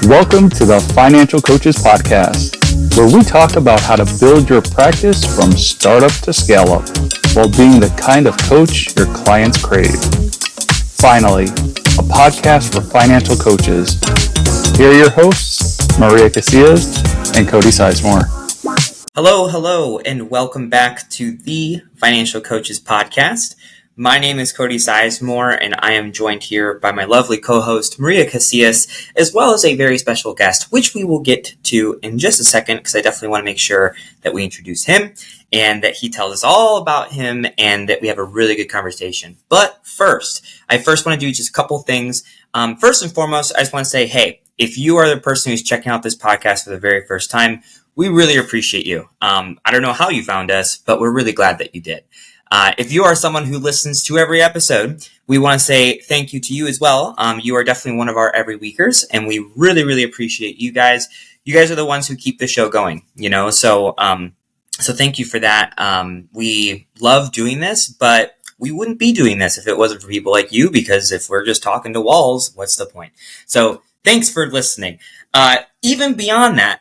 Welcome to the Financial Coaches Podcast, where we talk about how to build your practice from startup to scale up while being the kind of coach your clients crave. Finally, a podcast for financial coaches. Here are your hosts, Maria Casillas and Cody Sizemore. Hello, and welcome back to the Financial Coaches Podcast. My name is Cody Sizemore, and I am joined here by my lovely co-host, Maria Casillas, as well as a very special guest, which we will get to in just a second, because I definitely want to make sure that we introduce him and that he tells us all about him and that we have a really good conversation. But I first want to do just a couple things. First and foremost, I just want to say, hey, if you are the person who's checking out this podcast for the very first time, we really appreciate you. I don't know how you found us, but we're really glad that you did. If you are someone who listens to every episode, we want to say thank you to you as well. You are definitely one of our every weekers, and we really, really appreciate you guys. You guys are the ones who keep the show going, so thank you for that. We love doing this, but we wouldn't be doing this if it wasn't for people like you, because if we're just talking to walls, what's the point? So thanks for listening. Even beyond that,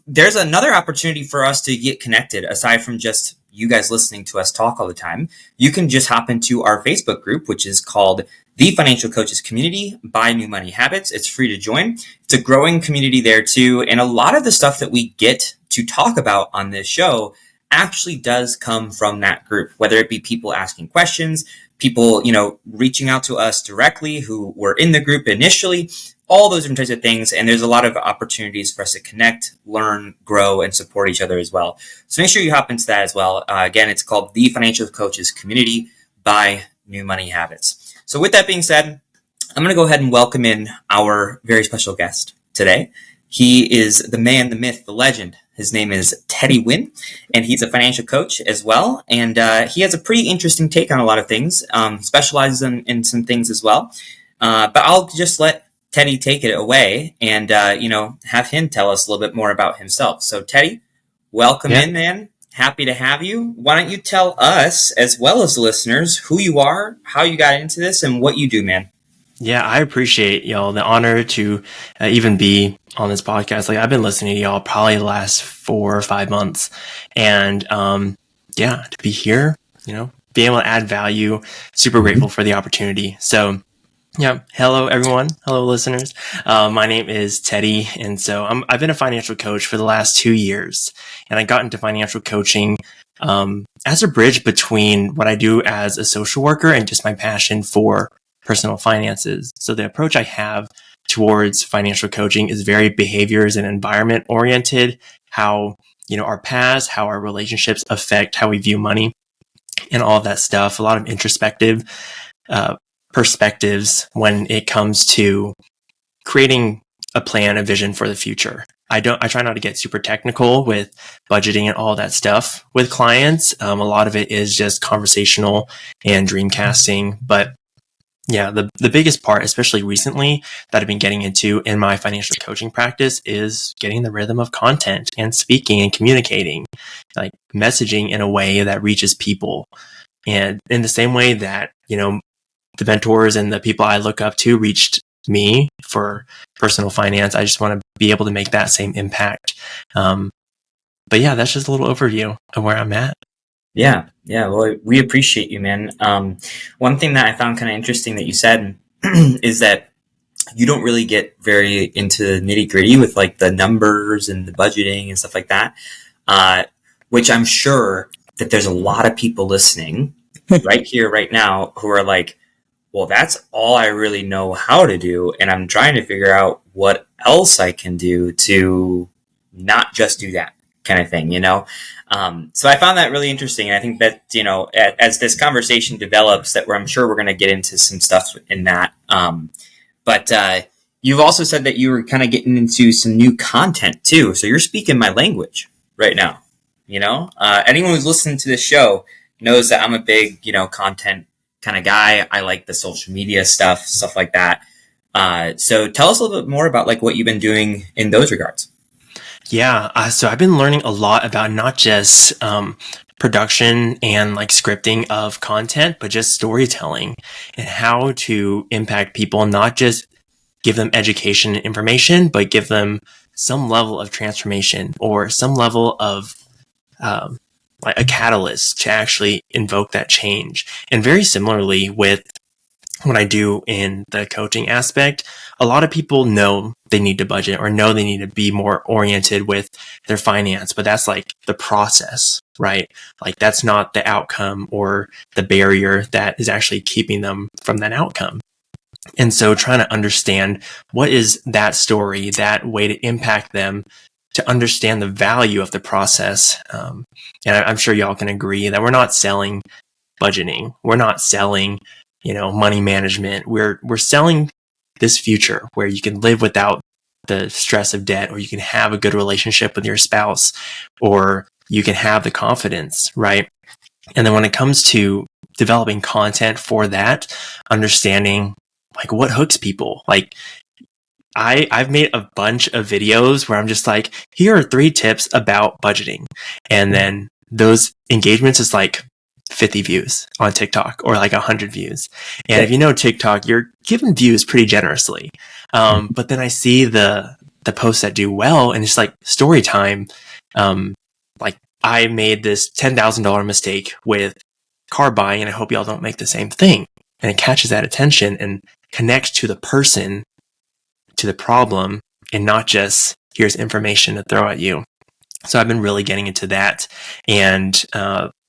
there's another opportunity for us to get connected aside from just you guys listening to us talk all the time. You can just hop into our Facebook group, which is called The Financial Coaches Community by New Money Habits. It's free to join. It's a growing community there too. And a lot of the stuff that we get to talk about on this show actually does come from that group, whether it be people asking questions, people, reaching out to us directly who were in the group initially, all those different types of things. And there's a lot of opportunities for us to connect, learn, grow, and support each other as well. So make sure you hop into that as well. Again, it's called The Financial Coaches Community by New Money Habits. So with that being said, I'm going to go ahead and welcome in our very special guest today. He is the man, the myth, the legend. His name is Teddy Nguyen, and he's a financial coach as well. And he has a pretty interesting take on a lot of things, specializes in some things as well. But I'll just let Teddy take it away and, have him tell us a little bit more about himself. So Teddy, welcome in, man. Happy to have you. Why don't you tell us, as well as the listeners, who you are, how you got into this, and what you do, man? Yeah, I appreciate y'all the honor to even be on this podcast. Like, I've been listening to y'all probably the last 4 or 5 months, and to be here, be able to add value. Super grateful for the opportunity. So, yeah, hello everyone, hello listeners. My name is Teddy, and so I've been a financial coach for the last 2 years, and I got into financial coaching as a bridge between what I do as a social worker and just my passion for personal finances. So the approach I have towards financial coaching is very behaviors and environment oriented, how, our past, how our relationships affect how we view money and all of that stuff. A lot of introspective perspectives when it comes to creating a plan, a vision for the future. I try not to get super technical with budgeting and all that stuff with clients. A lot of it is just conversational and dream casting, but yeah, the biggest part, especially recently, that I've been getting into in my financial coaching practice is getting the rhythm of content and speaking and communicating, like messaging in a way that reaches people. And in the same way that, the mentors and the people I look up to reached me for personal finance, I just want to be able to make that same impact. But yeah, that's just a little overview of where I'm at. Yeah. Well, we appreciate you, man. One thing that I found kind of interesting that you said is that you don't really get very into the nitty gritty with like the numbers and the budgeting and stuff like that, which I'm sure that there's a lot of people listening right here, right now, who are like, well, that's all I really know how to do. And I'm trying to figure out what else I can do to not just do that kind of thing, So I found that really interesting. And I think that, as this conversation develops, that I'm sure we're going to get into some stuff in that. But you've also said that you were kind of getting into some new content too. So you're speaking my language right now, anyone who's listening to this show knows that I'm a big, content kind of guy. I like the social media stuff like that. So tell us a little bit more about like what you've been doing in those regards. Yeah, so I've been learning a lot about not just production and like scripting of content, but just storytelling and how to impact people, not just give them education and information, but give them some level of transformation or some level of like a catalyst to actually invoke that change. And very similarly with what I do in the coaching aspect, a lot of people know they need to budget or know they need to be more oriented with their finance, but that's like the process, right? Like that's not the outcome or the barrier that is actually keeping them from that outcome. And so trying to understand what is that story, that way to impact them, to understand the value of the process. And I'm sure y'all can agree that we're not selling budgeting. We're not selling, money management. We're selling this future where you can live without the stress of debt, or you can have a good relationship with your spouse, or you can have the confidence, right? And then when it comes to developing content for that, understanding like what hooks people, like I've made a bunch of videos where I'm just like, here are 3 tips about budgeting. And then those engagements is like 50 views on TikTok or like 100 views. And if you know TikTok, you're given views pretty generously. But then I see the posts that do well, and it's like story time. Like I made this $10,000 mistake with car buying, and I hope y'all don't make the same thing. And it catches that attention and connects to the person, to the problem, and not just here's information to throw at you. So I've been really getting into that. And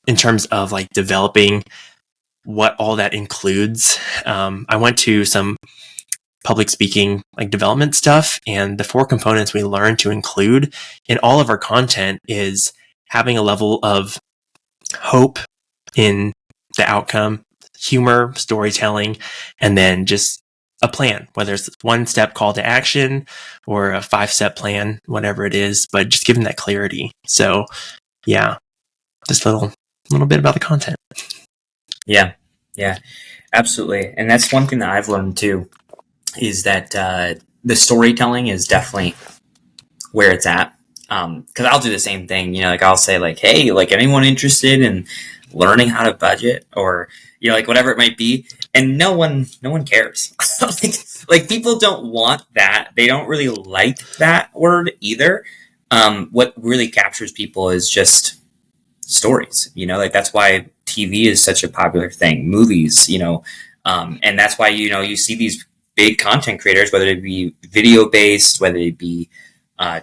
in terms of like developing what all that includes, I went to some public speaking like development stuff, and the 4 components we learned to include in all of our content is having a level of hope in the outcome, humor, storytelling, and then just a plan, whether it's 1-step call to action or a 5-step plan, whatever it is, but just giving that clarity. So yeah, just a little bit about the content. Yeah, absolutely. And that's one thing that I've learned too, is that the storytelling is definitely where it's at. Because I'll do the same thing, like I'll say like, hey, like anyone interested in learning how to budget, or like whatever it might be, and no one cares. Like people don't want that. They don't really like that word either. What really captures people is just stories, like that's why TV is such a popular thing, movies, and that's why you see these big content creators, whether it be video based, whether it be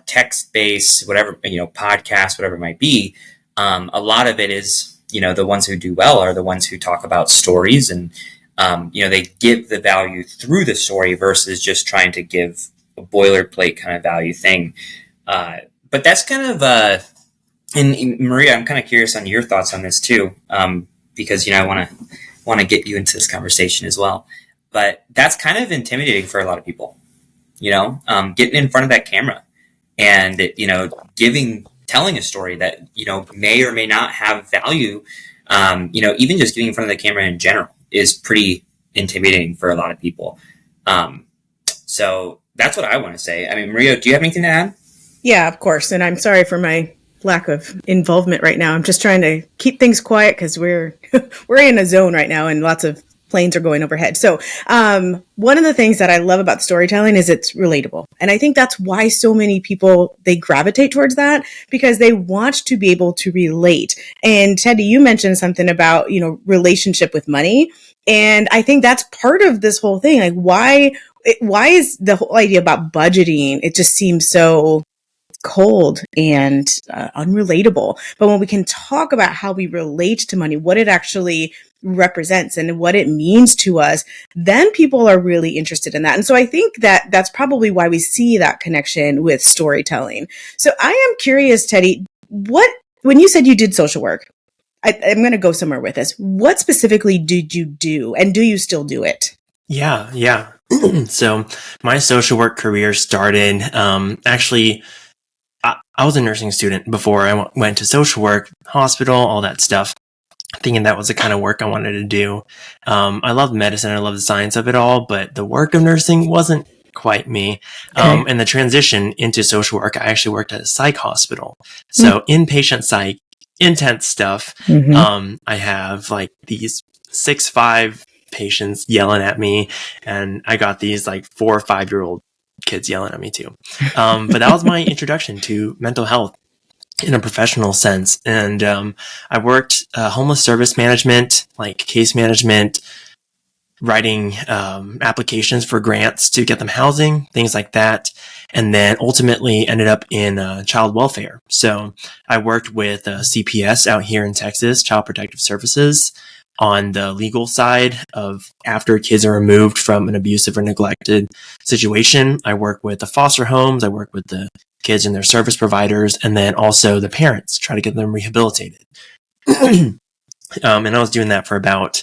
text based, whatever, podcasts, whatever it might be. A lot of it is, the ones who do well are the ones who talk about stories, and they give the value through the story versus just trying to give a boilerplate kind of value thing. But that's kind of and Maria, I'm kind of curious on your thoughts on this too, because I want to get you into this conversation as well. But that's kind of intimidating for a lot of people, getting in front of that camera and telling a story that may or may not have value. Even just getting in front of the camera in general is pretty intimidating for a lot of people. So that's what I want to say. I mean, Maria, do you have anything to add? Yeah, of course. And I'm sorry for my lack of involvement right now. I'm just trying to keep things quiet because we're in a zone right now and lots of planes are going overhead. So one of the things that I love about storytelling is it's relatable. And I think that's why so many people, they gravitate towards that, because they want to be able to relate. And Teddy, you mentioned something about, relationship with money. And I think that's part of this whole thing. Like why is the whole idea about budgeting, it just seems so cold and unrelatable. But when we can talk about how we relate to money, what it actually represents and what it means to us, then people are really interested in that. And so I think that that's probably why we see that connection with storytelling. So I am curious, Teddy, when you said you did social work, I'm going to go somewhere with this. What specifically did you do, and do you still do it? Yeah. So my social work career started, actually, I was a nursing student before I went to social work, hospital, all that stuff, thinking that was the kind of work I wanted to do. I loved medicine. I loved the science of it all, but the work of nursing wasn't quite me. Okay. And the transition into social work, I actually worked at a psych hospital. So inpatient psych, intense stuff. Mm-hmm. I have like these 6'5", patients yelling at me, and I got these like 4 or 5-year-old kids yelling at me too. But that was my introduction to mental health in a professional sense. And I worked homeless service management, like case management, writing applications for grants to get them housing, things like that. And then ultimately ended up in child welfare. So I worked with CPS out here in Texas, Child Protective Services, on the legal side of after kids are removed from an abusive or neglected situation. I work with the foster homes. I work with the kids and their service providers, and then also the parents, try to get them rehabilitated. And I was doing that for about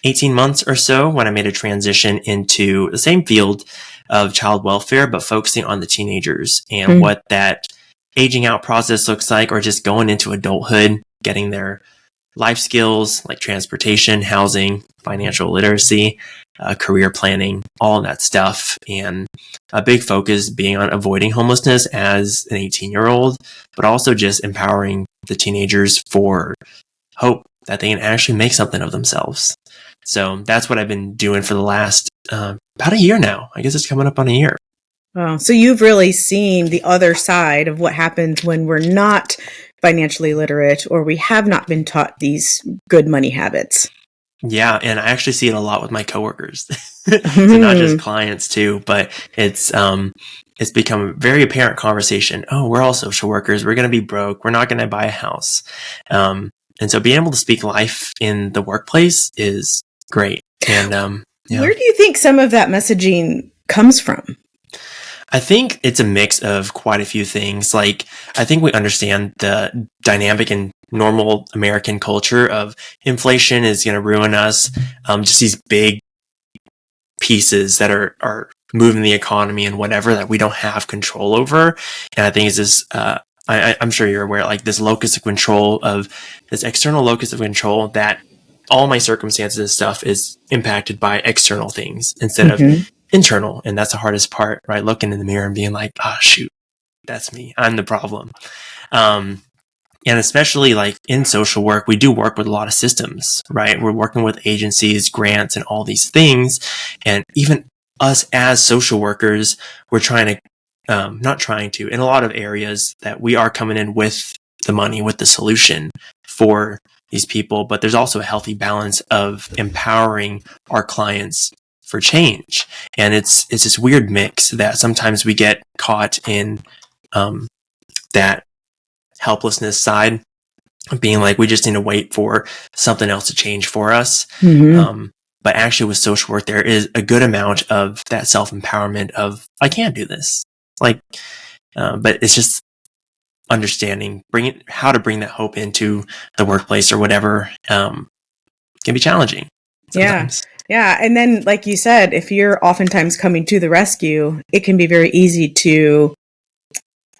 18 months or so when I made a transition into the same field of child welfare, but focusing on the teenagers and what that aging out process looks like, or just going into adulthood, getting their life skills like transportation, housing, financial literacy, career planning, all that stuff. And a big focus being on avoiding homelessness as an 18-year-old, but also just empowering the teenagers for hope that they can actually make something of themselves. So that's what I've been doing for the last about a year now. I guess it's coming up on a year. Oh, so you've really seen the other side of what happens when we're not financially literate or we have not been taught these good money habits. Yeah, and I actually see it a lot with my coworkers. So not just clients too, but it's become a very apparent conversation. Oh, we're all social workers. We're going to be broke. We're not going to buy a house. And so being able to speak life in the workplace is great. And Where do you think some of that messaging comes from? I think it's a mix of quite a few things. Like, I think we understand the dynamic and normal American culture of inflation is going to ruin us. Just these big pieces that are moving the economy and whatever that we don't have control over. And I think it's this, I'm sure you're aware, like this locus of control, of this external locus of control, that all my circumstances and stuff is impacted by external things instead of internal. And that's the hardest part, right? Looking in the mirror and being like, oh, shoot, that's me. I'm the problem. And especially like in social work, we do work with a lot of systems, right? We're working with agencies, grants, and all these things. And even us as social workers, we're trying to, not trying to, in a lot of areas that we are coming in with the money, with the solution for these people. But there's also a healthy balance of empowering our clients for change. And it's this weird mix that sometimes we get caught in, that helplessness side of being like, we just need to wait for something else to change for us. But actually with social work, there is a good amount of that self-empowerment of, I can do this. Like, but it's just understanding, how to bring that hope into the workplace or whatever, can be challenging sometimes. Yeah. And then, like you said, if you're oftentimes coming to the rescue, it can be very easy to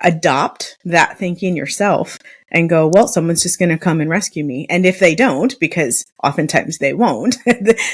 adopt that thinking yourself and go, well, someone's just going to come and rescue me. And if they don't, because oftentimes they won't,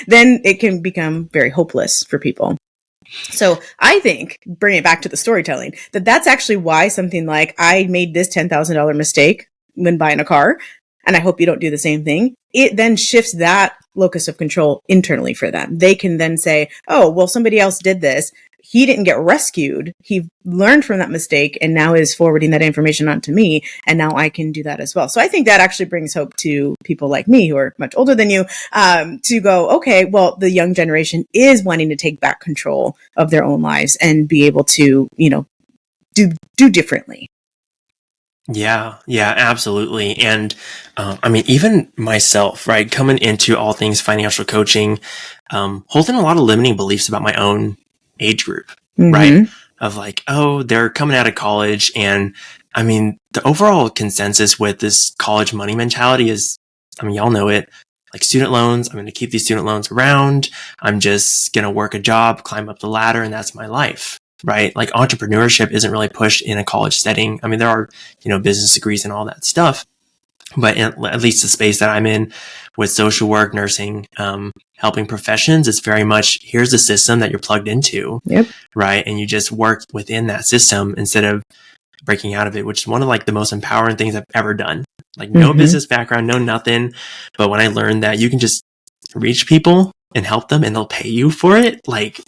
then it can become very hopeless for people. So I think, bring it back to the storytelling, that's actually why something like, I made this $10,000 mistake when buying a car, and I hope you don't do the same thing. It then shifts that locus of control internally for them. They can then say, oh, well, somebody else did this. He didn't get rescued. He learned from that mistake and now is forwarding that information on to me. And now I can do that as well. So I think that actually brings hope to people like me who are much older than you, to go, okay, well, the young generation is wanting to take back control of their own lives and be able to, do differently. Yeah, absolutely. And I mean, even myself, right, coming into all things financial coaching, holding a lot of limiting beliefs about my own age group, right? Of like, oh, they're coming out of college. And I mean, the overall consensus with this college money mentality is, I mean, y'all know it, like student loans. I'm going to keep these student loans around. I'm just going to work a job, climb up the ladder, and that's my life. Right? Like entrepreneurship isn't really pushed in a college setting. I mean, there are, business degrees and all that stuff, but at least the space that I'm in with social work, nursing, helping professions, it's very much, here's the system that you're plugged into. Yep. Right. And you just work within that system instead of breaking out of it, which is one of like the most empowering things I've ever done. Like no business background, no nothing. But when I learned that you can just reach people and help them and they'll pay you for it. Like,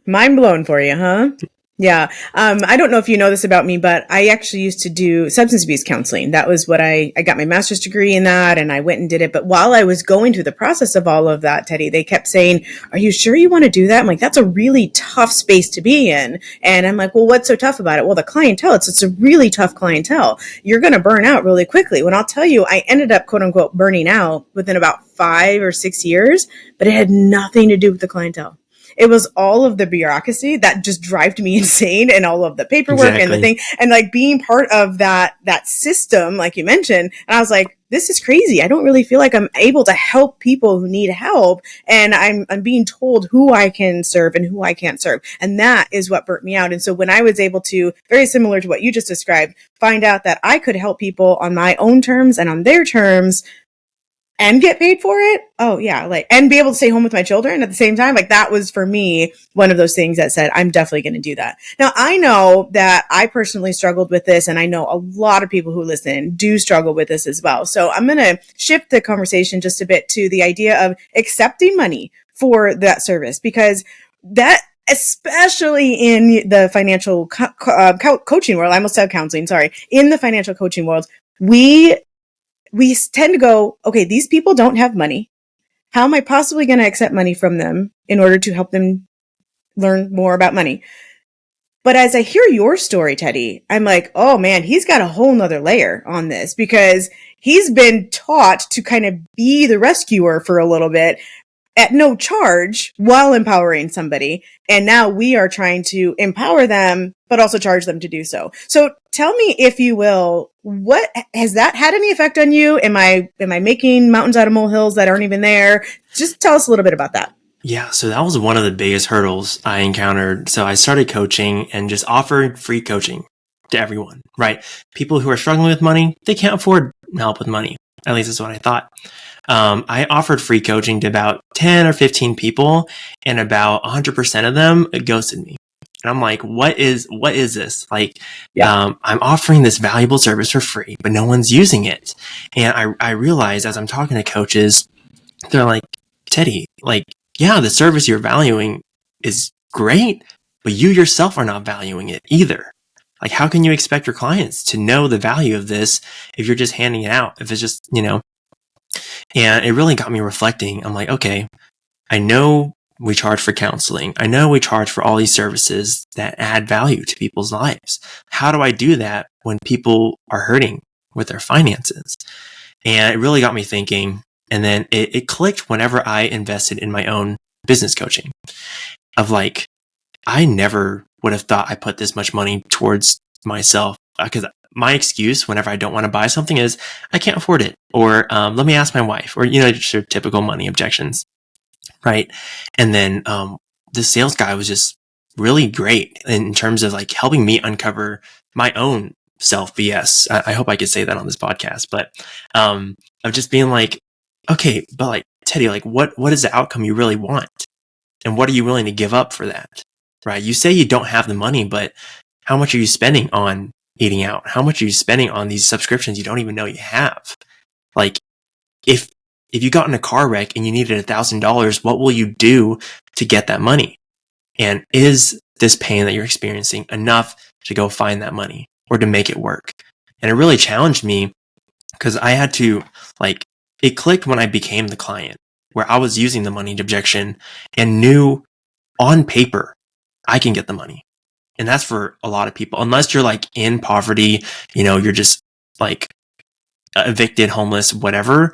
mind blown for you, huh? Yeah. I don't know if you know this about me, but I actually used to do substance abuse counseling. That was what I got my master's degree in that, and I went and did it. But while I was going through the process of all of that, Teddy, they kept saying, "Are you sure you want to do that?" I'm like, "That's a really tough space to be in." And I'm like, "Well, what's so tough about it?" "Well, the clientele, it's a really tough clientele. You're going to burn out really quickly." When I'll tell you, I ended up, quote unquote, burning out within about 5 or 6 years, but it had nothing to do with the clientele. It was all of the bureaucracy that just drove me insane, and all of the paperwork and the thing, and like being part of that system, like you mentioned. And I was like, this is crazy. I don't really feel like I'm able to help people who need help. And I'm being told who I can serve and who I can't serve. And that is what burnt me out. And so when I was able to, very similar to what you just described, find out that I could help people on my own terms and on their terms, and get paid for it. Oh yeah. Like, and be able to stay home with my children at the same time. Like, that was for me one of those things that said, I'm definitely going to do that. Now, I know that I personally struggled with this, and I know a lot of people who listen do struggle with this as well. So I'm going to shift the conversation just a bit to the idea of accepting money for that service, because that, especially in the financial coaching world, I almost said counseling, sorry, in the financial coaching world, we tend to go, okay, these people don't have money. How am I possibly going to accept money from them in order to help them learn more about money? But as I hear your story, Teddy, I'm like, oh man, he's got a whole nother layer on this, because he's been taught to kind of be the rescuer for a little bit at no charge while empowering somebody. And now we are trying to empower them, but also charge them to do so. So tell me, if you will, what has that had any effect on you? Am I making mountains out of molehills that aren't even there? Just tell us a little bit about that. Yeah, so that was one of the biggest hurdles I encountered. So I started coaching and just offered free coaching to everyone, right? People who are struggling with money, they can't afford help with money. At least that's what I thought. I offered free coaching to about 10 or 15 people, and about 100% of them ghosted me. And I'm like, what is this? Like, I'm offering this valuable service for free, but no one's using it. And I realized as I'm talking to coaches, they're like, Teddy, like, yeah, the service you're valuing is great, but you yourself are not valuing it either. Like, how can you expect your clients to know the value of this if you're just handing it out? If it's just, and it really got me reflecting. I'm like, okay, I know we charge for counseling. I know we charge for all these services that add value to people's lives. How do I do that when people are hurting with their finances? And it really got me thinking. And then it clicked whenever I invested in my own business coaching, of like, I never would have thought I put this much money towards myself, because my excuse whenever I don't want to buy something is I can't afford it, or let me ask my wife, or just your typical money objections, right? And then the sales guy was just really great in terms of like helping me uncover my own self BS. I hope I could say that on this podcast, but of just being like, okay, but like, Teddy, like what is the outcome you really want, and what are you willing to give up for that, right? You say you don't have the money, but how much are you spending on eating out? How much are you spending on these subscriptions you don't even know you have? Like, if you got in a car wreck and you needed $1,000, what will you do to get that money? And is this pain that you're experiencing enough to go find that money or to make it work? And it really challenged me, because I had to, like, it clicked when I became the client, where I was using the money objection and knew on paper I can get the money. And that's for a lot of people, unless you're like in poverty, you're just like evicted, homeless, whatever.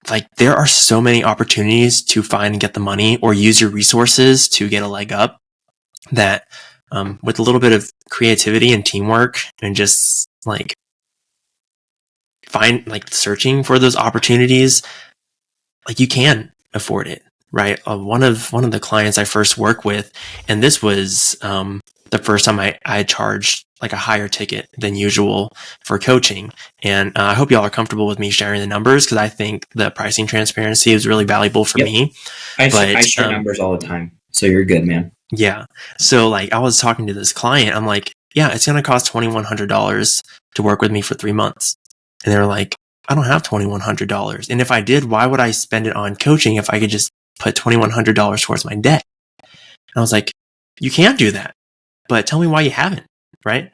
Like, there are so many opportunities to find and get the money or use your resources to get a leg up, that with a little bit of creativity and teamwork and just like searching for those opportunities, like, you can afford it, right? One of the clients I first worked with, and this was the first time I charged like a higher ticket than usual for coaching. And I hope y'all are comfortable with me sharing the numbers, because I think the pricing transparency is really valuable for me. I share numbers all the time, so you're good, man. Yeah. So like, I was talking to this client, I'm like, yeah, it's going to cost $2,100 to work with me for 3 months. And they were like, I don't have $2,100. And if I did, why would I spend it on coaching if I could just put $2,100 towards my debt? And I was like, you can't do that, but tell me why you haven't, right?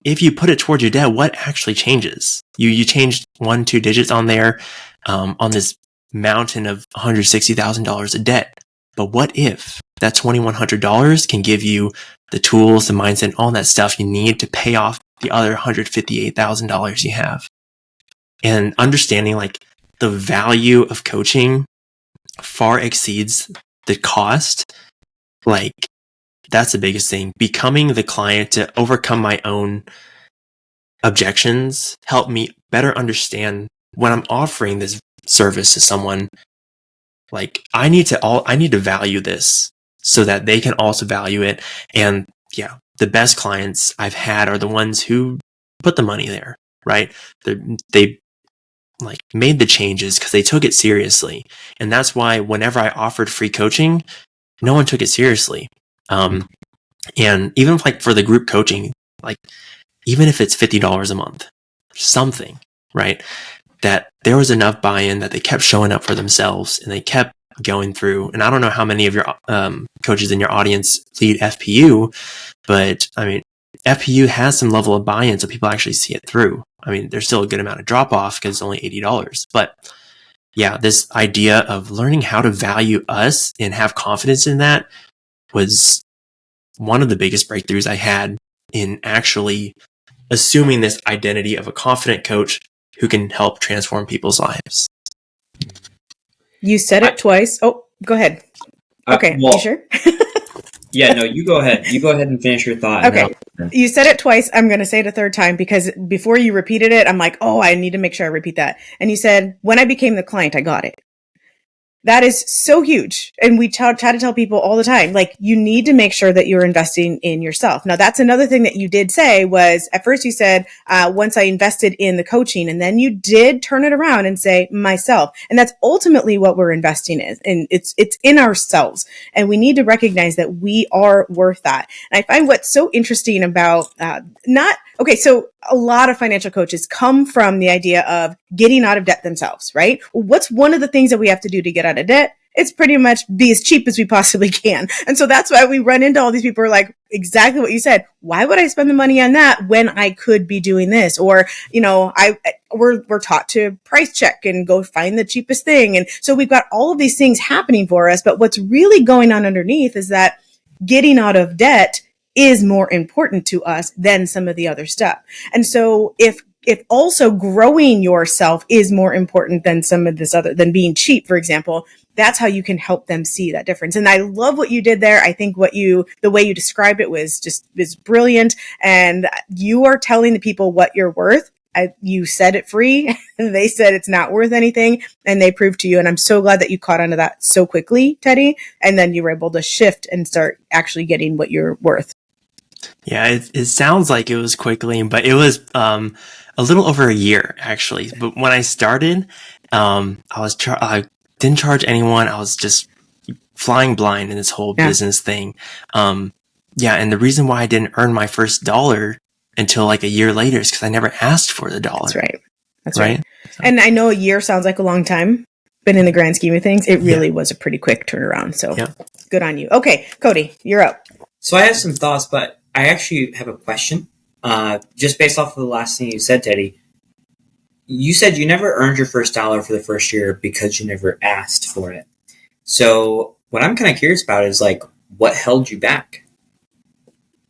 If you put it towards your debt, what actually changes? You changed 1-2 digits on there, on this mountain of $160,000 of debt. But what if that $2,100 can give you the tools, the mindset, all that stuff you need to pay off the other $158,000 you have? And understanding like the value of coaching far exceeds the cost. Like, that's the biggest thing. Becoming the client to overcome my own objections, help me better understand when I'm offering this service to someone. Like, I need to value this so that they can also value it. And yeah, the best clients I've had are the ones who put the money there, right? They like made the changes because they took it seriously. And that's why whenever I offered free coaching, no one took it seriously. And even like for the group coaching, like even if it's $50 a month, something, right? That there was enough buy-in that they kept showing up for themselves and they kept going through. And I don't know how many of your coaches in your audience lead FPU, but I mean, FPU has some level of buy-in so people actually see it through. I mean, there's still a good amount of drop-off because it's only $80. But yeah, this idea of learning how to value us and have confidence in that was one of the biggest breakthroughs I had in actually assuming this identity of a confident coach who can help transform people's lives. You said it twice. Oh, go ahead. Okay, well, you sure? Yeah, no, you go ahead. You go ahead and finish your thought. Okay. You said it twice. I'm going to say it a third time because before you repeated it, I'm like, oh, I need to make sure I repeat that. And you said, when I became the client, I got it. That is so huge. And we try to tell people all the time, like, you need to make sure that you're investing in yourself. Now, that's another thing that you did say was at first you said, once I invested in the coaching, and then you did turn it around and say myself. And that's ultimately what we're investing in. And it's in ourselves. And we need to recognize that we are worth that. And I find what's so interesting about, so a lot of financial coaches come from the idea of getting out of debt themselves, right? Well, what's one of the things that we have to do to get out of debt? It's pretty much be as cheap as we possibly can. And so that's why we run into all these people who are like, exactly what you said. Why would I spend the money on that when I could be doing this? Or, we're taught to price check and go find the cheapest thing. And so we've got all of these things happening for us. But what's really going on underneath is that getting out of debt is more important to us than some of the other stuff. And so if also growing yourself is more important than some of this other, than being cheap, for example, that's how you can help them see that difference. And I love what you did there. I think the way you described it was brilliant. And you are telling the people what you're worth. You said it free. They said it's not worth anything, and they proved to you. And I'm so glad that you caught onto that so quickly, Teddy. And then you were able to shift and start actually getting what you're worth. Yeah, it sounds like it was quickly, but it was a little over a year actually. But when I started, I didn't charge anyone. I was just flying blind in this whole business thing. And the reason why I didn't earn my first dollar until like a year later is because I never asked for the dollar. That's right. So. And I know a year sounds like a long time, but in the grand scheme of things, it really was a pretty quick turnaround. So good on you. Okay, Cody, you're up. So I have some thoughts, but I actually have a question. Just based off of the last thing you said, Teddy. You said you never earned your first dollar for the first year because you never asked for it. So what I'm kind of curious about is like, what held you back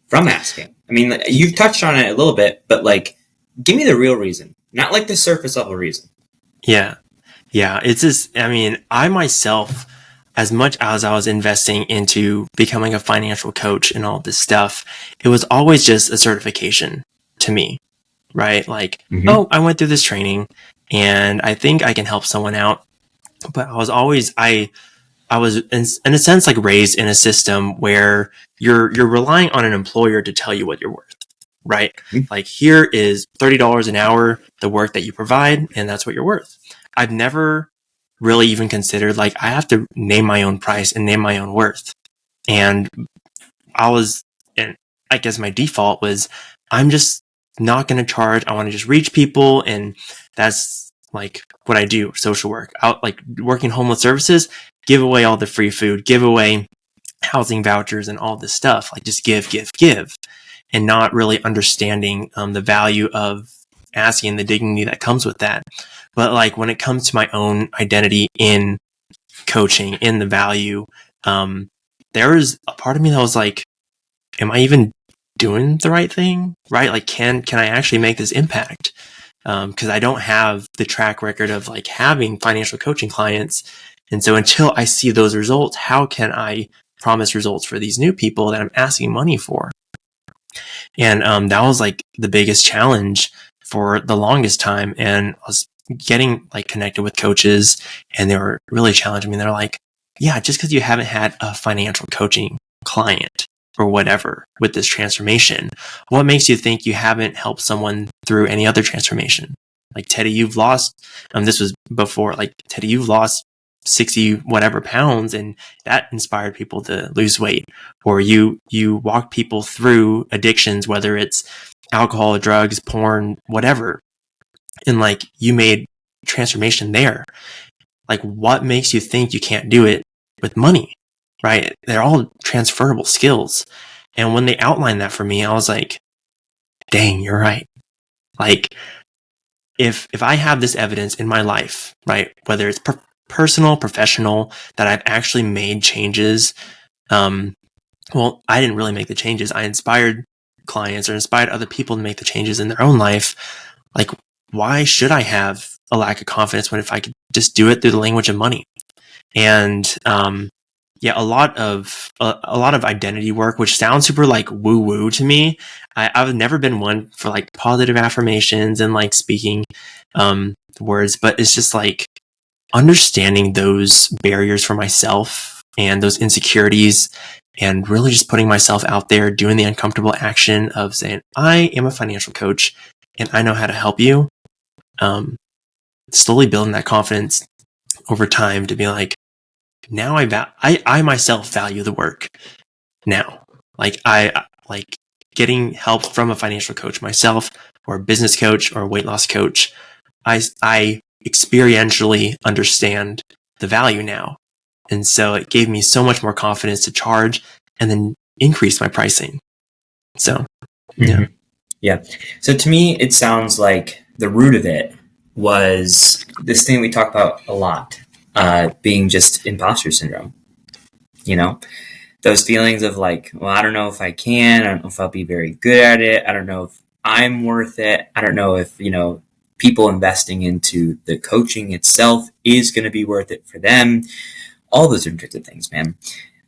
from asking? I mean, you've touched on it a little bit, but like, give me the real reason, not like the surface level reason. Yeah. It's just, I mean, I myself, as much as I was investing into becoming a financial coach and all this stuff, it was always just a certification to me, right? Like, oh, I went through this training and I think I can help someone out. But I was always, I was in a sense like raised in a system where you're relying on an employer to tell you what you're worth, right? Like, here is $30 an hour, the work that you provide, and that's what you're worth. I've never really even considered like I have to name my own price and name my own worth. And I guess my default was I'm just not going to charge. I want to just reach people and that's like what I do, social work. Out like working homeless services, give away all the free food, give away housing vouchers and all this stuff. Like just give, and not really understanding the value of asking, the dignity that comes with that. But like when it comes to my own identity in coaching, in the value, there was a part of me that was like, am I even doing the right thing? Right? Like, can I actually make this impact? Because I don't have the track record of like having financial coaching clients. And so until I see those results, how can I promise results for these new people that I'm asking money for? And that was like the biggest challenge for the longest time. And I was getting like connected with coaches, and they were really challenging me. They're like, yeah, just because you haven't had a financial coaching client or whatever with this transformation, what makes you think you haven't helped someone through any other transformation? Like, Teddy, you've lost, this was before, like, Teddy, you've lost 60 whatever pounds, and that inspired people to lose weight. Or you walk people through addictions, whether it's alcohol, drugs, porn, whatever, and like you made transformation there. Like, what makes you think you can't do it with money? Right? They're all transferable skills. And when they outlined that for me, I was like, dang, you're right. Like, if I have this evidence in my life, right, whether it's personal, professional, that I've actually made changes, well, I didn't really make the changes. I inspired clients or inspired other people to make the changes in their own life. Like, why should I have a lack of confidence when if I could just do it through the language of money? And yeah, a lot of identity work, which sounds super like woo woo to me. I've never been one for like positive affirmations and like speaking words, but it's just like understanding those barriers for myself and those insecurities, and really just putting myself out there, doing the uncomfortable action of saying, I am a financial coach and I know how to help you. Slowly building that confidence over time to be like, now I myself value the work now. Like, I like getting help from a financial coach myself, or a business coach, or a weight loss coach. I experientially understand the value now. And so it gave me so much more confidence to charge and then increase my pricing. So, yeah. Mm-hmm. Yeah. So to me, it sounds like the root of it was this thing we talk about a lot, being just imposter syndrome. You know, those feelings of like, well, I don't know if I can, I don't know if I'll be very good at it. I don't know if I'm worth it. I don't know if, people investing into the coaching itself is going to be worth it for them. All those different types of things, man.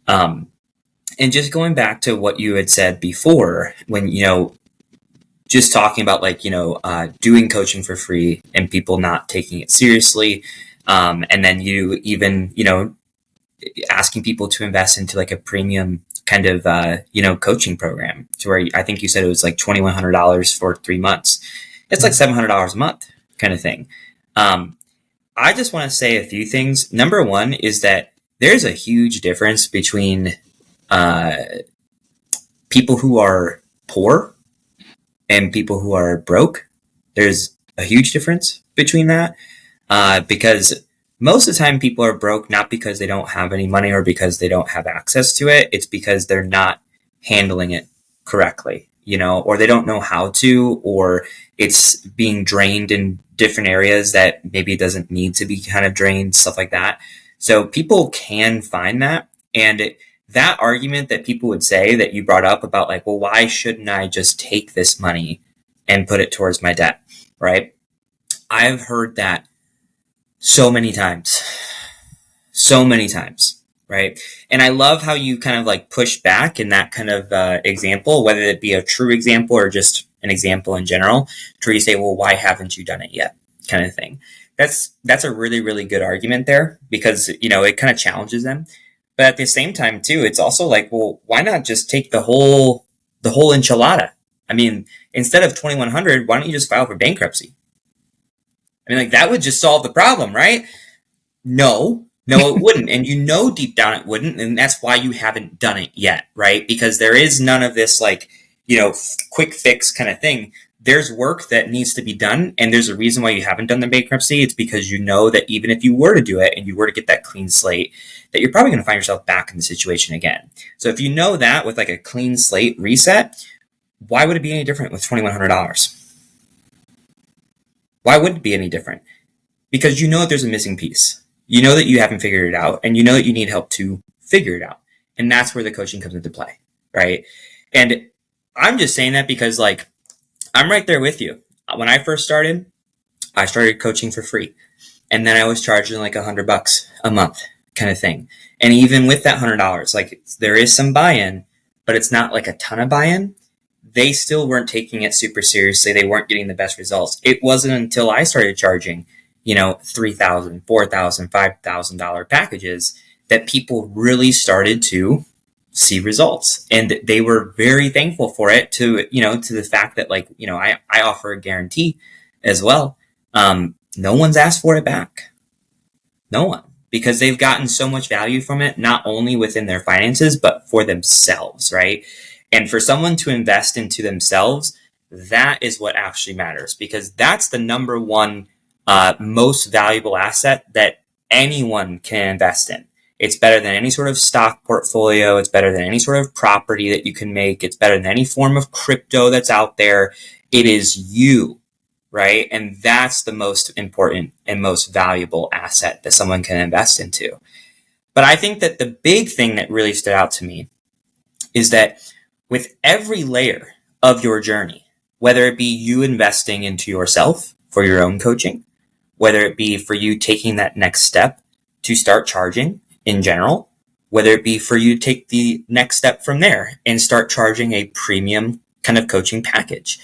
And just going back to what you had said before, when, just talking about like, doing coaching for free and people not taking it seriously. And then you even, asking people to invest into like a premium kind of, coaching program, to where I think you said it was like $2,100 for 3 months. It's like $700 a month kind of thing. I just want to say a few things. Number one is that there's a huge difference between people who are poor and people who are broke. There's a huge difference between that, because most of the time people are broke not because they don't have any money or because they don't have access to it. It's because they're not handling it correctly, or they don't know how to, or it's being drained in different areas that maybe it doesn't need to be kind of drained, stuff like that. So people can find that. And that argument that people would say that you brought up about like, well, why shouldn't I just take this money and put it towards my debt? Right? I've heard that so many times, right? And I love how you kind of like push back in that kind of example, whether it be a true example or just an example in general, to where you say, well, why haven't you done it yet? Kind of thing. That's a really, really good argument there, because, it kind of challenges them. But at the same time too, it's also like, well, why not just take the whole enchilada? I mean, instead of 2,100, why don't you just file for bankruptcy? I mean, like, that would just solve the problem, right? No, it wouldn't. And deep down it wouldn't. And that's why you haven't done it yet, right? Because there is none of this like, quick fix kind of thing. there's work that needs to be done, and there's a reason why you haven't done the bankruptcy. It's because you know that even if you were to do it and you were to get that clean slate, that you're probably going to find yourself back in the situation again. So if you know that with like a clean slate reset, why would it be any different with $2,100? Why would it be any different? Because you know that there's a missing piece. You know that you haven't figured it out, and you know that you need help to figure it out. And that's where the coaching comes into play, right? And I'm just saying that because like, I'm right there with you. When I first started, I started coaching for free. And then I was charging like $100 a month kind of thing. And even with that $100, like there is some buy-in, but it's not like a ton of buy-in. They still weren't taking it super seriously. They weren't getting the best results. It wasn't until I started charging, $3,000, $4,000, $5,000 packages that people really started to see results. And they were very thankful for it to the fact that I offer a guarantee as well. No one's asked for it back. No one, because they've gotten so much value from it, not only within their finances, but for themselves, right? And for someone to invest into themselves, that is what actually matters, because that's the number one most valuable asset that anyone can invest in. It's better than any sort of stock portfolio. It's better than any sort of property that you can make. It's better than any form of crypto that's out there. It is you, right? And that's the most important and most valuable asset that someone can invest into. But I think that the big thing that really stood out to me is that with every layer of your journey, whether it be you investing into yourself for your own coaching, whether it be for you taking that next step to start charging in general, whether it be for you to take the next step from there and start charging a premium kind of coaching package.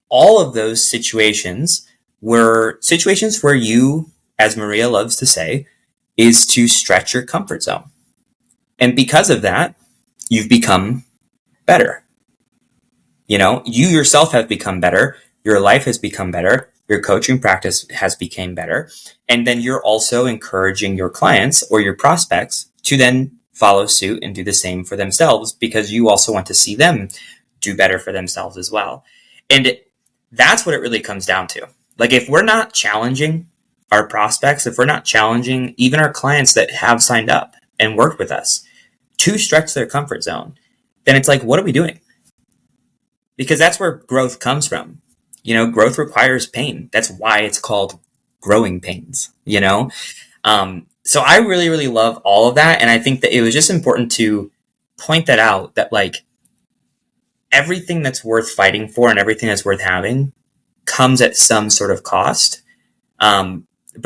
All of those situations were situations where you, as Maria loves to say, is to stretch your comfort zone. And because of that, you've become better. You yourself have become better. Your life has become better. Your coaching practice has become better. And then you're also encouraging your clients or your prospects to then follow suit and do the same for themselves, because you also want to see them do better for themselves as well. And that's what it really comes down to. Like, if we're not challenging our prospects, if we're not challenging even our clients that have signed up and worked with us to stretch their comfort zone, then it's like, what are we doing? Because that's where growth comes from. Growth requires pain. That's why it's called growing pains, So I really, really love all of that. And I think that it was just important to point that out, that like everything that's worth fighting for and everything that's worth having comes at some sort of cost. But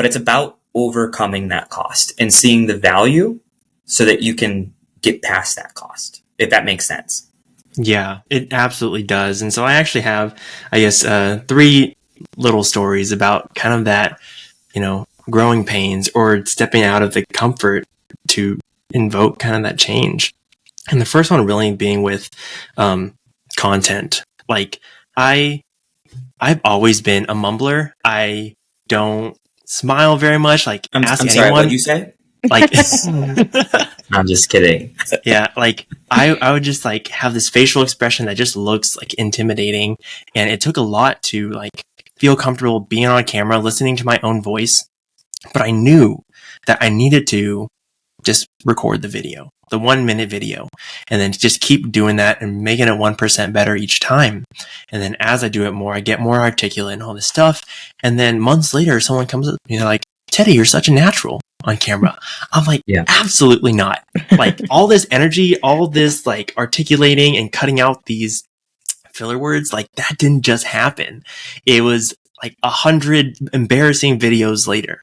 it's about overcoming that cost and seeing the value so that you can get past that cost, if that makes sense. Yeah, it absolutely does. And so I actually have, I guess, 3 little stories about kind of that, growing pains or stepping out of the comfort to invoke kind of that change. And the first one really being with content. Like, I've always been a mumbler. I don't smile very much. Like, I'm ask sorry, anyone. what did you say? Like, I'm just kidding. Yeah, like I would just like have this facial expression that just looks like intimidating, and it took a lot to like feel comfortable being on camera, listening to my own voice. But I knew that I needed to just record the video, the 1-minute video, and then just keep doing that and making it 1% better each time. And then as I do it more, I get more articulate and all this stuff. And then months later, someone comes up, like, Teddy, you're such a natural on camera. I'm like, yeah. Absolutely not. Like, all this energy, all this like articulating and cutting out these filler words, like that didn't just happen. It was like 100 embarrassing videos later.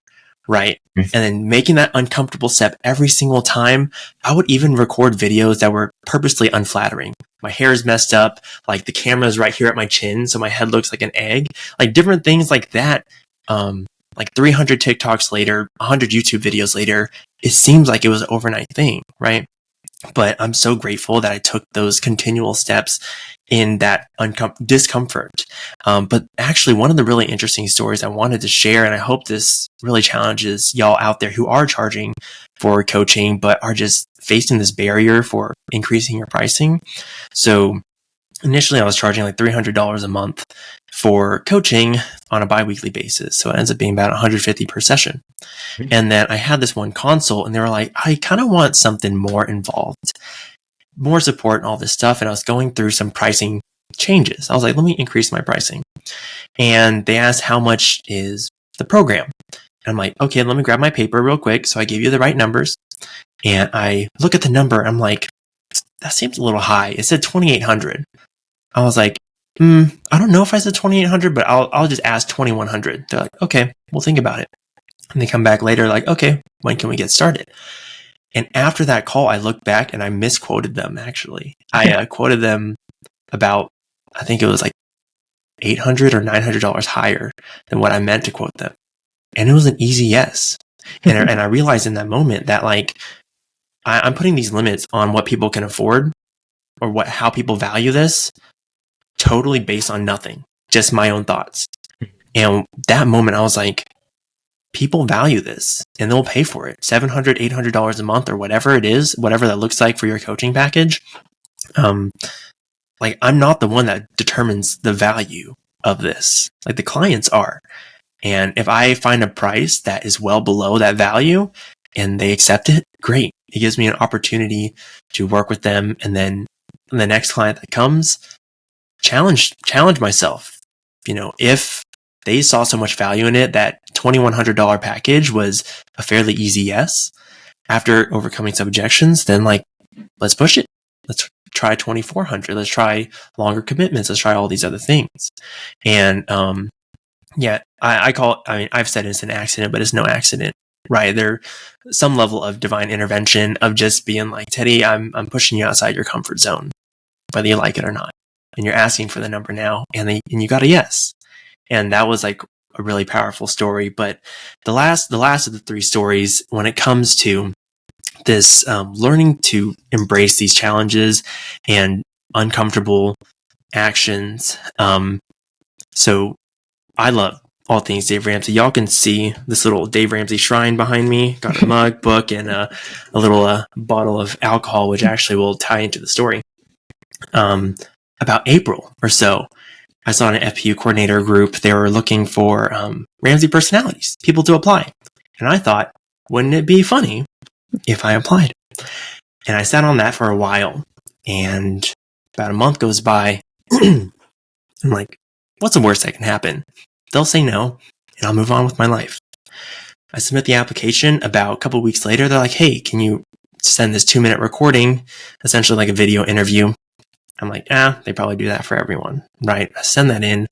Right. And then making that uncomfortable step every single time. I would even record videos that were purposely unflattering. My hair is messed up. Like, the camera is right here at my chin, so my head looks like an egg. Like, different things like that. Like 300 TikToks later, 100 YouTube videos later, it seems like it was an overnight thing, right? But I'm so grateful that I took those continual steps in that discomfort. But actually, one of the really interesting stories I wanted to share, and I hope this really challenges y'all out there who are charging for coaching, but are just facing this barrier for increasing your pricing. So initially I was charging like $300 a month for coaching on a biweekly basis. So it ends up being about $150 per session. And then I had this one consult and they were like, I kind of want something more involved, more support and all this stuff. And I was going through some pricing changes. I was like, let me increase my pricing. And they asked, how much is the program? And I'm like, okay, let me grab my paper real quick. So I gave you the right numbers. And I look at the number. I'm like, that seems a little high. It said 2,800. I was like, I don't know if I said 2,800, but I'll just ask 2,100. They're like, okay, we'll think about it. And they come back later like, okay, when can we get started? And after that call, I looked back and I misquoted them, actually. I quoted them about, I think it was like $800 or $900 higher than what I meant to quote them. And it was an easy yes. And I realized in that moment that like, I'm putting these limits on what people can afford or how people value this totally based on nothing, just my own thoughts. And that moment I was like, people value this and they'll pay for it. $700, $800 a month or whatever it is, whatever that looks like for your coaching package. Like I'm not the one that determines the value of this. Like the clients are. And if I find a price that is well below that value and they accept it, great. It gives me an opportunity to work with them. And then the next client that comes, challenge myself. You know, if they saw so much value in it, that $2,100 package was a fairly easy yes. After overcoming some objections, then like, let's push it. Let's try 2,400. Let's try longer commitments. Let's try all these other things. And, yeah, I've said it's an accident, but it's no accident, right? There's some level of divine intervention of just being like, Teddy, I'm pushing you outside your comfort zone, whether you like it or not. And you're asking for the number now and you got a yes. And that was like a really powerful story. But the last of the three stories, when it comes to this, learning to embrace these challenges and uncomfortable actions. So I love all things Dave Ramsey. Y'all can see this little Dave Ramsey shrine behind me. Got a mug, book, and a little bottle of alcohol, which actually will tie into the story. About April or so, I saw an FPU coordinator group. They were looking for Ramsey personalities, people to apply. And I thought, wouldn't it be funny if I applied? And I sat on that for a while. And about a month goes by. I'm like, what's the worst that can happen? They'll say no, and I'll move on with my life. I submit the application. About a couple of weeks later, they're like, hey, can you send this 2-minute recording, essentially like a video interview? I'm like, they probably do that for everyone, right? I send that in,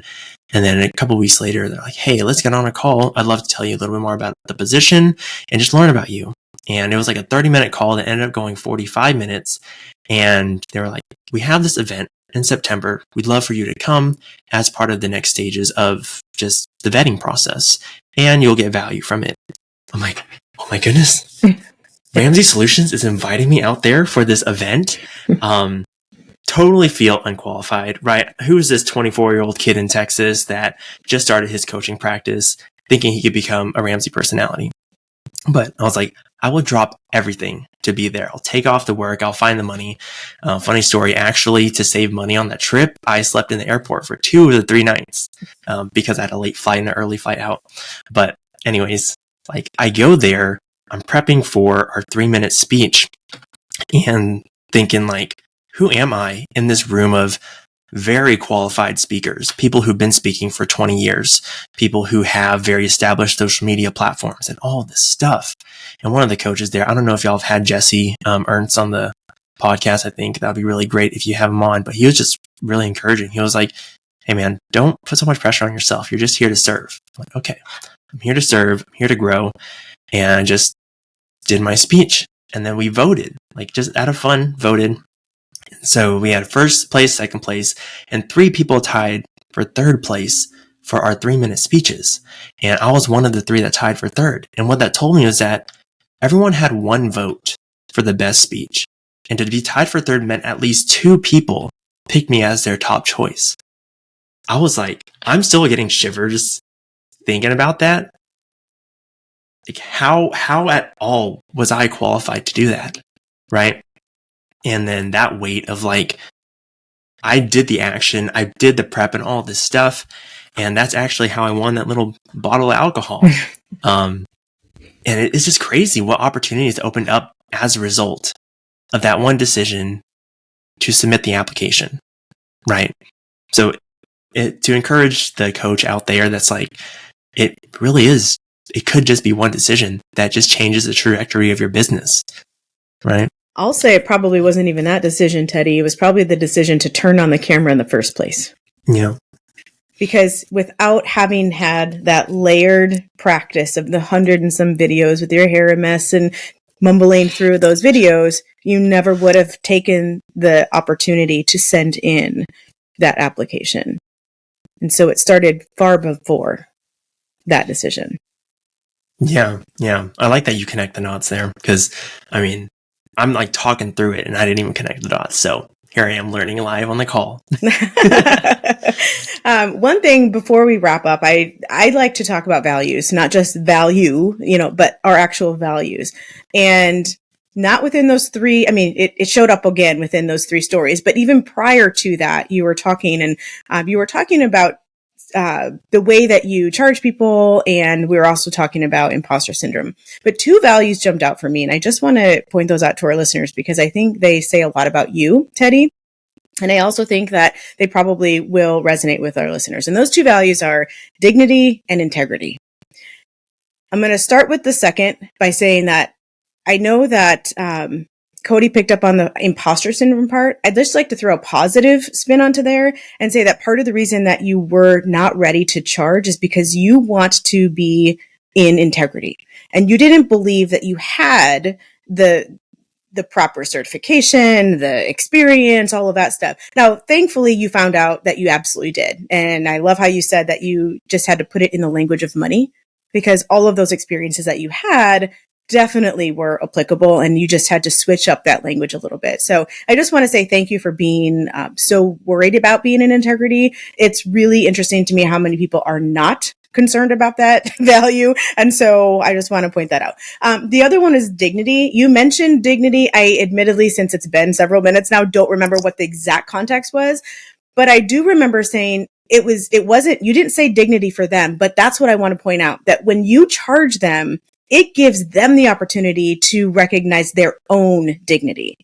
and then a couple of weeks later, they're like, hey, let's get on a call. I'd love to tell you a little bit more about the position and just learn about you. And it was like a 30-minute call that ended up going 45 minutes. And they were like, we have this event in September. We'd love for you to come as part of the next stages of just the vetting process, and you'll get value from it. I'm like, oh my goodness. Ramsey Solutions is inviting me out there for this event. Totally feel unqualified, right? Who is this 24-year-old kid in Texas that just started his coaching practice thinking he could become a Ramsey personality? But I was like, I will drop everything to be there. I'll take off the work. I'll find the money. Funny story, actually, to save money on that trip, I slept in the airport for 2 of the 3 nights because I had a late flight and an early flight out. But anyways, like I go there, I'm prepping for our 3-minute speech and thinking like, who am I in this room of very qualified speakers, people who've been speaking for 20 years, people who have very established social media platforms and all this stuff. And one of the coaches there, I don't know if y'all have had Jesse Ernst on the podcast. I think that'd be really great if you have him on, but he was just really encouraging. He was like, hey man, don't put so much pressure on yourself. You're just here to serve. I'm like, okay, I'm here to serve, I'm here to grow. And I just did my speech. And then we voted, like just out of fun, voted. So we had first place, second place, and 3 people tied for third place for our 3-minute speeches. And I was one of the 3 that tied for third. And what that told me was that everyone had 1 vote for the best speech. And to be tied for third meant at least 2 people picked me as their top choice. I was like, I'm still getting shivers thinking about that. Like how at all was I qualified to do that? Right? And then that weight of like, I did the action, I did the prep and all this stuff. And that's actually how I won that little bottle of alcohol. And it's just crazy what opportunities opened up as a result of that one decision to submit the application, right? So to encourage the coach out there that's like, it really is, it could just be one decision that just changes the trajectory of your business, right? I'll say it probably wasn't even that decision, Teddy. It was probably the decision to turn on the camera in the first place. Yeah. Because without having had that layered practice of the 100 and some videos with your hair a mess and mumbling through those videos, you never would have taken the opportunity to send in that application. And so it started far before that decision. Yeah. I like that you connect the dots there because, I mean, I'm like talking through it and I didn't even connect the dots. So here I am learning live on the call. One thing before we wrap up, I like to talk about values, not just value, but our actual values. And not within those three. I mean, it showed up again within those three stories, but even prior to that, you were talking about the way that you charge people, and we were also talking about imposter syndrome. But two values jumped out for me, and I just want to point those out to our listeners because I think they say a lot about you, Teddy. And I also think that they probably will resonate with our listeners. And those two values are dignity and integrity. I'm going to start with the second by saying that I know that Cody picked up on the imposter syndrome part. I'd just like to throw a positive spin onto there and say that part of the reason that you were not ready to charge is because you want to be in integrity and you didn't believe that you had the proper certification, the experience, all of that stuff. Now, thankfully, you found out that you absolutely did. And I love how you said that you just had to put it in the language of money because all of those experiences that you had definitely were applicable and you just had to switch up that language a little bit. So I just want to say thank you for being so worried about being in integrity. It's really interesting to me how many people are not concerned about that value. And so I just want to point that out. The other one is dignity. You mentioned dignity. I admittedly, since it's been several minutes now, don't remember what the exact context was, but I do remember saying it wasn't, you didn't say dignity for them, but that's what I want to point out, that when you charge them, it gives them the opportunity to recognize their own dignity.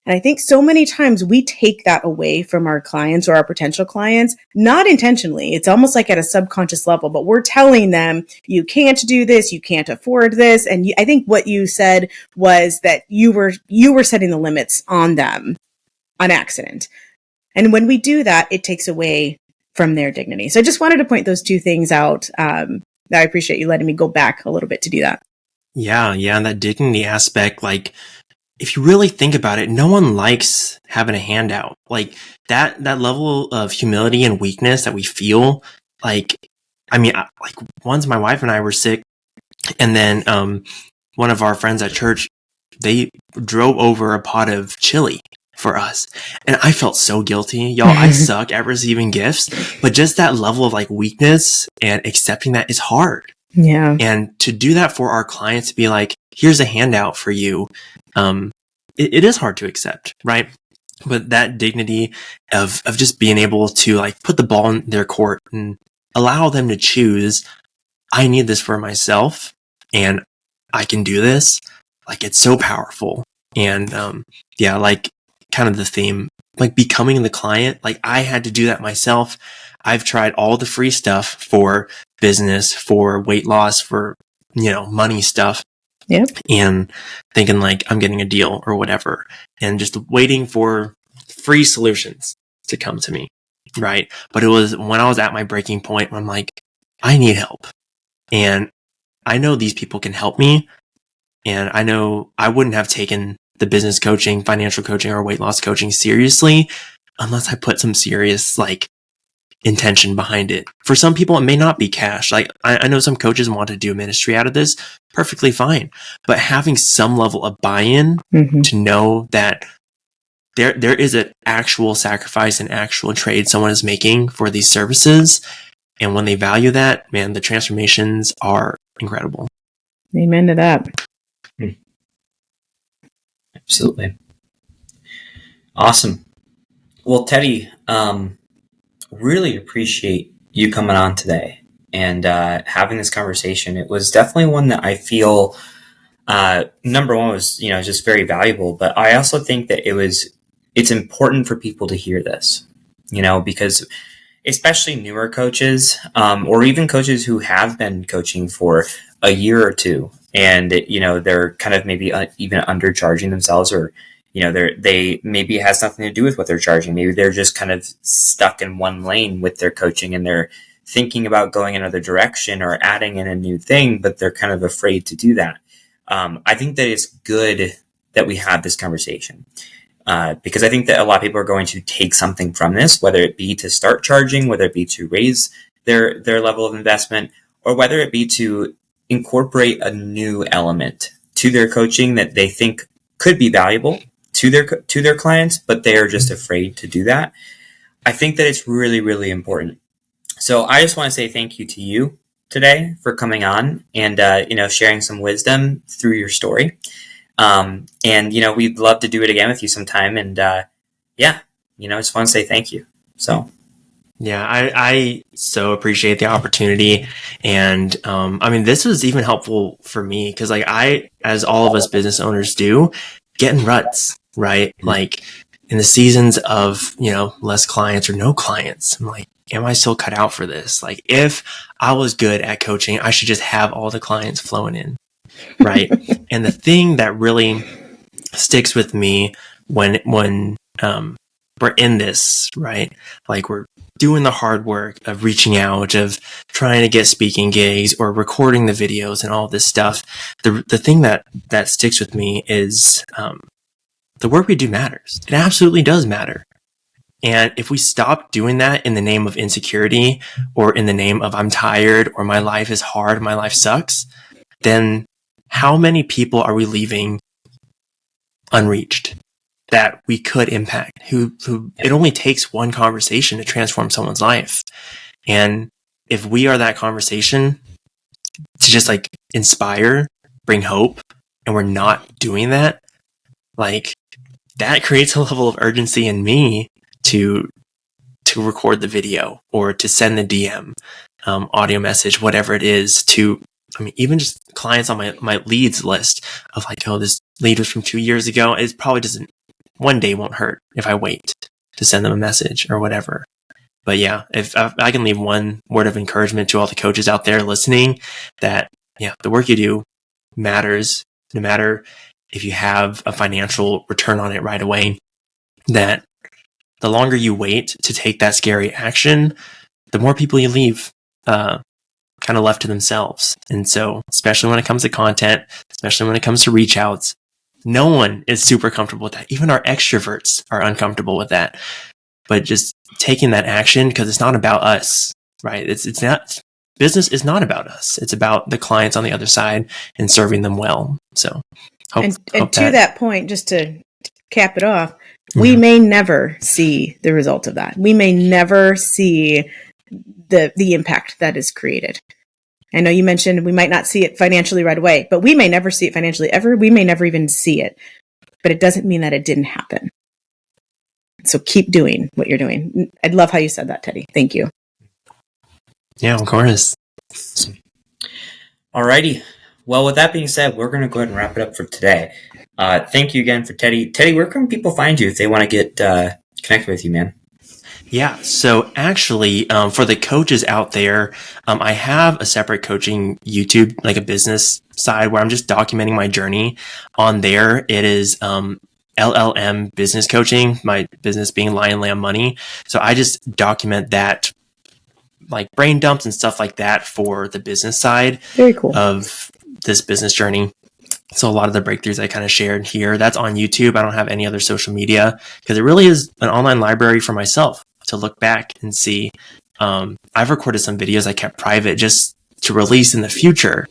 And I think so many times we take that away from our clients or our potential clients, not intentionally. It's almost like at a subconscious level, but we're telling them, you can't do this, you can't afford this. And I think what you said was that you were setting the limits on them on accident. And when we do that, it takes away from their dignity. So I just wanted to point those two things out. I appreciate you letting me go back a little bit to do that. Yeah. And that dignity aspect, like, if you really think about it, no one likes having a handout. Like that level of humility and weakness that we feel, like, I mean, like once my wife and I were sick and then, one of our friends at church, they drove over a pot of chili for us. And I felt so guilty. Y'all, I suck at receiving gifts, but just that level of like weakness and accepting that is hard. Yeah. And to do that for our clients, to be like, here's a handout for you. It is hard to accept, right? But that dignity of just being able to like put the ball in their court and allow them to choose, I need this for myself and I can do this. Like it's so powerful. And, like kind of the theme, like becoming the client, like I had to do that myself. I've tried all the free stuff for business, for weight loss, for, money stuff. Yeah. And thinking like I'm getting a deal or whatever and just waiting for free solutions to come to me. Right. But it was when I was at my breaking point where I'm like, I need help and I know these people can help me. And I know I wouldn't have taken the business coaching, financial coaching, or weight loss coaching seriously unless I put some serious like intention behind it. For some people, it may not be cash. Like I know some coaches want to do ministry out of this, perfectly fine. But having some level of buy-in to know that there is an actual sacrifice and actual trade someone is making for these services. And when they value that, man, the transformations are incredible. Amen to that. Absolutely. Awesome. Well, Teddy, Really appreciate you coming on today and having this conversation. It was definitely one that I feel, number one, was just very valuable, but I also think that it's important for people to hear this, because especially newer coaches, or even coaches who have been coaching for a year or two, and they're kind of maybe even undercharging themselves, or they maybe it has nothing to do with what they're charging. Maybe they're just kind of stuck in one lane with their coaching, and they're thinking about going another direction or adding in a new thing, but they're kind of afraid to do that. I think that it's good that we have this conversation. Because I think that a lot of people are going to take something from this, whether it be to start charging, whether it be to raise their level of investment, or whether it be to incorporate a new element to their coaching that they think could be valuable to their clients, but they are just afraid to do that. I think that it's really, really important. So I just want to say thank you to you today for coming on and sharing some wisdom through your story. And we'd love to do it again with you sometime. And I just want to say thank you. So yeah, I so appreciate the opportunity. And this was even helpful for me because as all of us business owners do, get in ruts, right? Like in the seasons of, less clients or no clients, I'm like, am I still cut out for this? Like if I was good at coaching, I should just have all the clients flowing in. Right. And the thing that really sticks with me when we're in this, right? Like we're doing the hard work of reaching out, of trying to get speaking gigs or recording the videos and all this stuff. The thing that sticks with me is the work we do matters. It absolutely does matter. And if we stop doing that in the name of insecurity or in the name of I'm tired or my life is hard, my life sucks, then how many people are we leaving unreached that we could impact? Who it only takes one conversation to transform someone's life. And if we are that conversation to just like inspire, bring hope, and we're not doing that, like that creates a level of urgency in me to record the video or to send the DM, audio message, whatever it is to, even just clients on my leads list of like, oh, this lead was from 2 years ago. It probably one day won't hurt if I wait to send them a message or whatever. But yeah, if I can leave one word of encouragement to all the coaches out there listening that, the work you do matters, no matter if you have a financial return on it right away, that the longer you wait to take that scary action, the more people you leave, kind of left to themselves. And so, especially when it comes to content, especially when it comes to reach outs, no one is super comfortable with that. Even our extroverts are uncomfortable with that. But just taking that action, because it's not about us, right? It's not, business is not about us. It's about the clients on the other side and serving them well. So, hope to that point, just to cap it off, we may never see the result of that. We may never see the impact that is created. I know you mentioned we might not see it financially right away, but we may never see it financially ever. We may never even see it, but it doesn't mean that it didn't happen. So keep doing what you're doing. I love how you said that, Teddy. Thank you. Yeah, of course. Alrighty. Well, with that being said, we're going to go ahead and wrap it up for today. Thank you again for Teddy. Teddy, where can people find you if they want to get connected with you, man? Yeah, so actually, for the coaches out there, I have a separate coaching YouTube, like a business side where I'm just documenting my journey. On there, it is LLM business coaching, my business being Lion Lamb Money. So I just document that, like brain dumps and stuff like that for the business side. Very cool. Of this business journey. So a lot of the breakthroughs I kind of shared here, that's on YouTube. I don't have any other social media because it really is an online library for myself to look back and see. I've recorded some videos I kept private just to release in the future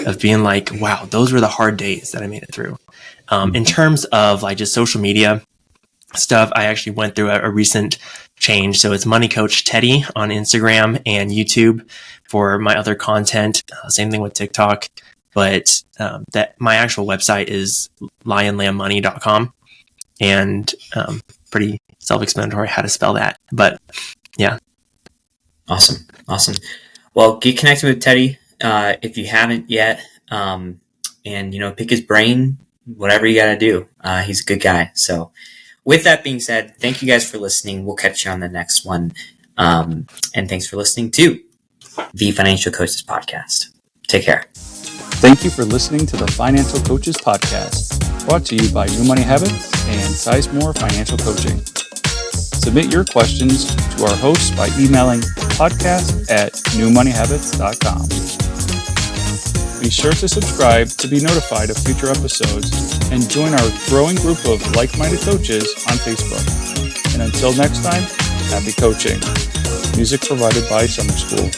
of being like, wow, those were the hard days that I made it through. In terms of like just social media stuff, I actually went through a recent change. So it's Money Coach Teddy on Instagram and YouTube for my other content. Same thing with TikTok. But that my actual website is lionlambmoney.com. And pretty self-explanatory how to spell that. But yeah. Awesome. Well, get connected with Teddy if you haven't yet, and pick his brain, whatever you got to do. He's a good guy. So with that being said, thank you guys for listening. We'll catch you on the next one. And thanks for listening to the Financial Coaches Podcast. Take care. Thank you for listening to the Financial Coaches Podcast, brought to you by New Money Habits and Sizemore Financial Coaching. Submit your questions to our hosts by emailing podcast@newmoneyhabits.com. Be sure to subscribe to be notified of future episodes and join our growing group of like-minded coaches on Facebook. And until next time, happy coaching. Music provided by Summer School.